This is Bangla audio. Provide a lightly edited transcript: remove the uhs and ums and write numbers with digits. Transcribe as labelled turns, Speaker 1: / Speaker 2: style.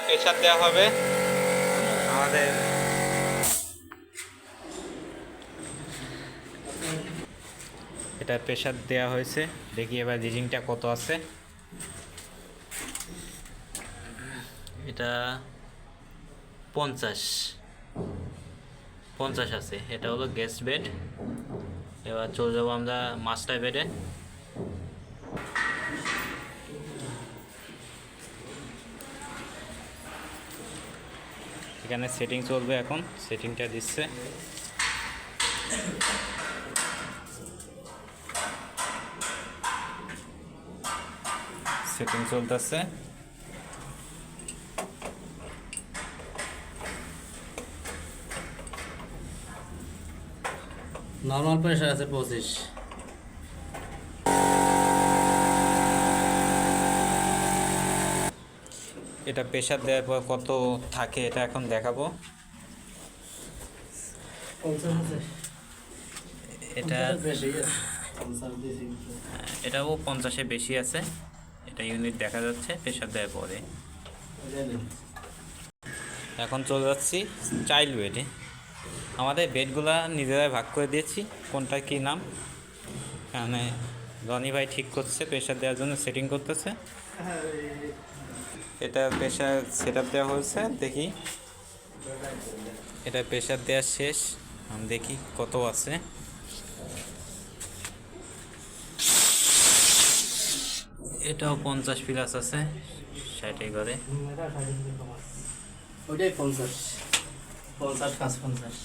Speaker 1: প্রেসার দেওয়া হবে আমাদের। এটা প্রেসার দেওয়া হয়েছে, দেখি এবার রিডিংটা কত আছে। এটা 50 আছে। এটা হলো গেস্ট বেড। এবার চলে যাবো আমরা মাস্টার বেডে। এখানে সেটিং চলবে, এখন সেটিংটা দিচ্ছে। সেটিং চলতেছে।
Speaker 2: নর্মাল প্রেশার আছে 25।
Speaker 1: এটা প্রেসার দেওয়ার পর কত থাকে এটা এখন দেখাবো। এটা এটাও 50-এ বেশি আছে। এটা ইউনিট দেখা যাচ্ছে প্রেসার দেওয়ার পরে। এখন চলে যাচ্ছি চাইল্ড বেডে। আমাদের বেডগুলা নিজেরাই ভাগ করে দিয়েছি, কোনটা কী নাম। এখানে রনি ভাই ঠিক করছে, প্রেসার দেওয়ার জন্য সেটিং করতেছে। এটা প্রেসার সেট আপ দেওয়া হয়েছে, দেখি এটা প্রেসার দেওয়া শেষ। আমি দেখি কত আছে। এটাও 50+ আছে, 60 করে।
Speaker 2: ওইটাই 50, 50, 50।